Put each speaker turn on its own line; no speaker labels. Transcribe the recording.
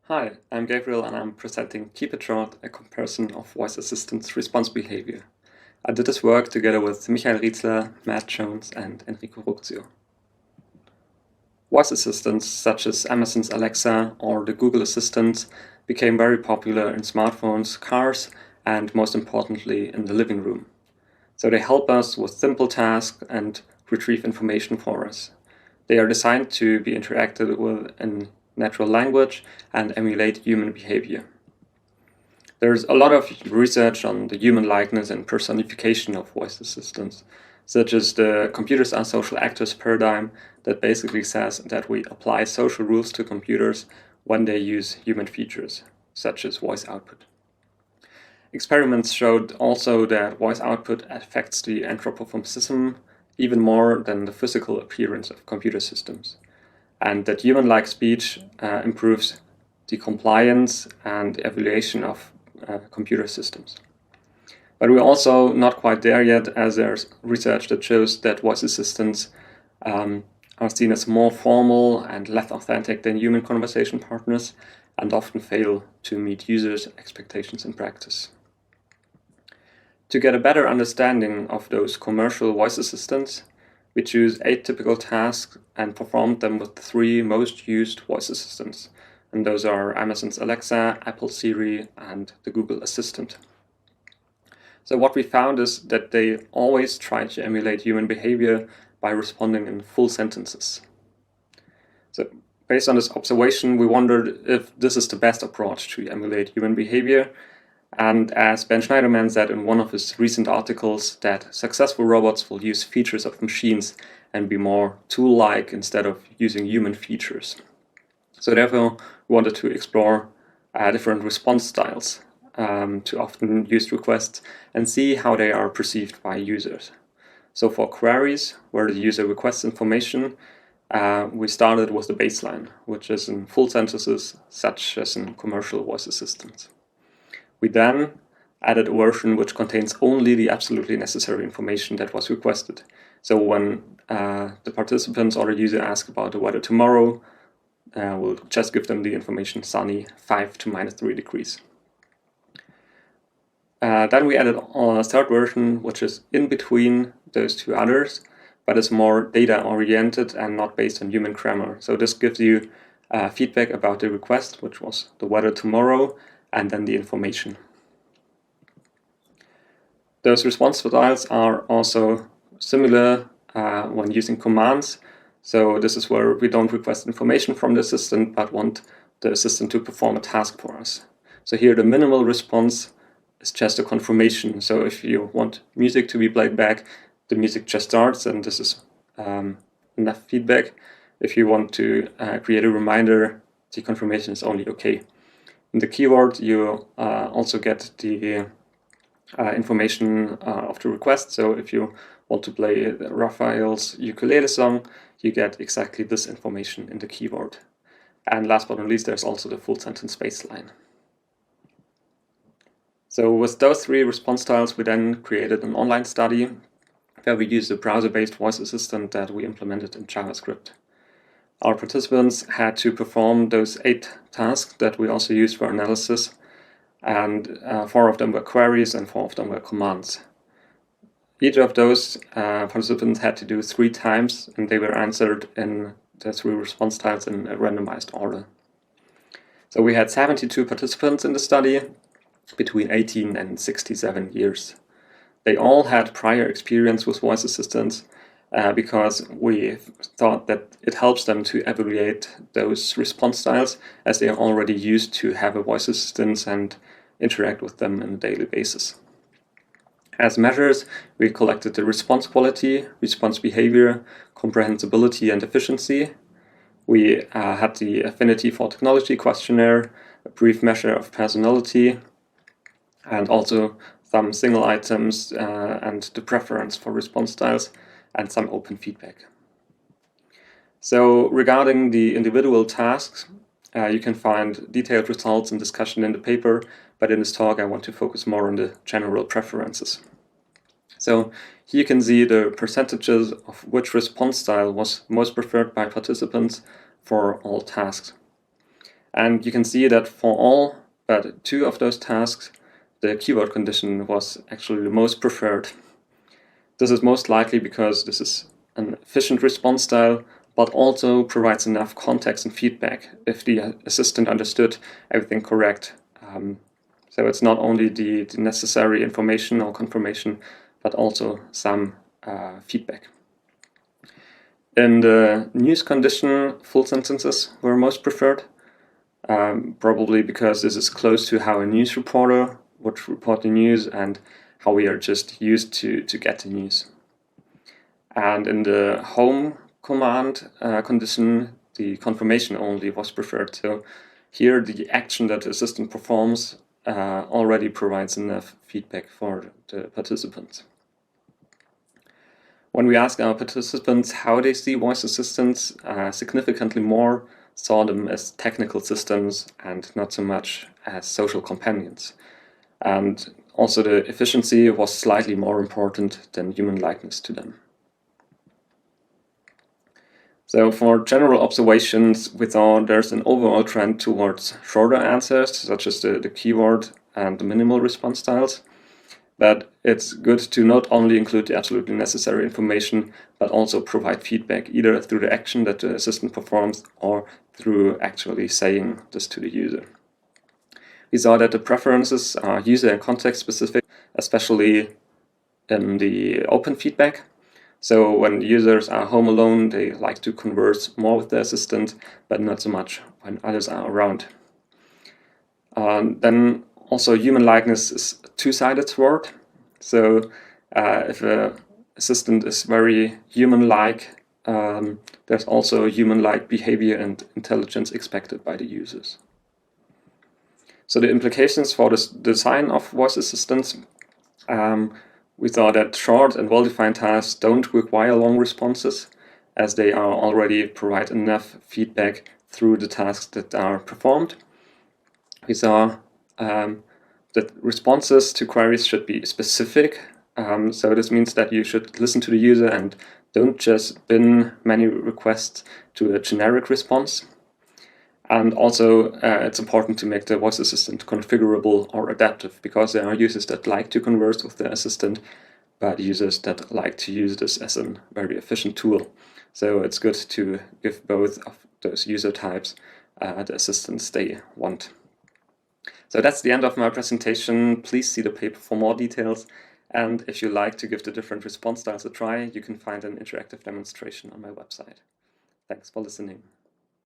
Hi, I'm Gabriel and I'm presenting Keep It Short, a comparison of voice assistants' response behavior. I did this work together with Rietzler, Matt Jones, and Enrico Rukzio. Voice assistants such as Amazon's Alexa or the Google Assistant became very popular in smartphones, cars, and most importantly in the living room. So they help us with simple tasks and retrieve information for us. They are designed to be interacted with in natural language and emulate human behavior. There's a lot of research on the human likeness and personification of voice assistants, such as the computers are social actors paradigm that basically says that we apply social rules to computers when they use human features, such as voice output. Experiments showed also that voice output affects the anthropomorphism even more than the physical appearance of computer systems, and that human-like speech improves the compliance and evaluation of computer systems. But we're also not quite there yet, as there's research that shows that voice assistants are seen as more formal and less authentic than human conversation partners and often fail to meet users' expectations in practice. To get a better understanding of those commercial voice assistants, we choose 8 typical tasks and performed them with the 3 most used voice assistants, and those are Amazon's Alexa, Apple Siri, and the Google Assistant. So what we found is that they always try to emulate human behavior by responding in full sentences. So based on this observation, we wondered if this is the best approach to emulate human behavior. And as Ben Schneiderman said in one of his recent articles, that successful robots will use features of machines and be more tool-like instead of using human features. So therefore, we wanted to explore different response styles to often used requests and see how they are perceived by users. So for queries, where the user requests information, we started with the baseline, which is in full sentences, such as in commercial voice assistants. We then added a version which contains only the absolutely necessary information that was requested. So when the participants or the user ask about the weather tomorrow, we'll just give them the information sunny, 5 to -3 degrees. Then we added a third version, which is in between those 2 others, but is more data-oriented and not based on human grammar. So this gives you feedback about the request, which was the weather tomorrow, and then the information. Those response styles are also similar when using commands. So this is where we don't request information from the assistant, but want the assistant to perform a task for us. So here the minimal response is just a confirmation. So if you want music to be played back, the music just starts, and this is enough feedback. If you want to create a reminder, the confirmation is only okay. In the keyword, you also get the information of the request. So if you want to play Raphael's ukulele song, you get exactly this information in the keyword. And last but not least, there's also the full sentence baseline. So with those 3 response styles, we then created an online study where we used a browser-based voice assistant that we implemented in JavaScript. Our participants had to perform those 8 tasks that we also used for analysis, and 4 of them were queries and 4 of them were commands. Each of those participants had to do 3 times, and they were answered in the 3 response styles in a randomized order. So we had 72 participants in the study between 18 and 67 years. They all had prior experience with voice assistants, because we thought that it helps them to evaluate those response styles as they are already used to have a voice assistant and interact with them on a daily basis. As measures, we collected the response quality, response behavior, comprehensibility, and efficiency. We had the affinity for technology questionnaire, a brief measure of personality, and also some single items and the preference for response styles, and some open feedback. So regarding the individual tasks, you can find detailed results and discussion in the paper, but in this talk I want to focus more on the general preferences. So here you can see the percentages of which response style was most preferred by participants for all tasks. And you can see that for all but 2 of those tasks, the keyword condition was actually the most preferred. This is most likely because this is an efficient response style, but also provides enough context and feedback if the assistant understood everything correct. So it's not only the necessary information or confirmation, but also some feedback. In the news condition, full sentences were most preferred, probably because this is close to how a news reporter would report the news and how we are just used to get the news. And in the home command condition, the confirmation only was preferred. So here the action that the assistant performs already provides enough feedback for the participants. When we ask our participants how they see voice assistants, significantly more saw them as technical systems and not so much as social companions. And also the efficiency was slightly more important than human likeness to them. So for general observations, we thought there's an overall trend towards shorter answers, such as the keyword and the minimal response styles. But it's good to not only include the absolutely necessary information, but also provide feedback either through the action that the assistant performs or through actually saying this to the user. We saw that the preferences are user and context specific, especially in the open feedback. So when users are home alone, they like to converse more with the assistant, but not so much when others are around. Then also human likeness is a two-sided sword. So if an assistant is very human-like, there's also human-like behavior and intelligence expected by the users. So the implications for the design of voice assistants, we thought that short and well-defined tasks don't require long responses, as they are already provide enough feedback through the tasks that are performed. We saw that responses to queries should be specific. So this means that you should listen to the user and don't just bin many requests to a generic response. And also, it's important to make the voice assistant configurable or adaptive, because there are users that like to converse with the assistant, but users that like to use this as a very efficient tool. So it's good to give both of those user types the assistants they want. So that's the end of my presentation. Please see the paper for more details. And if you like to give the different response styles a try, you can find an interactive demonstration on my website. Thanks for listening.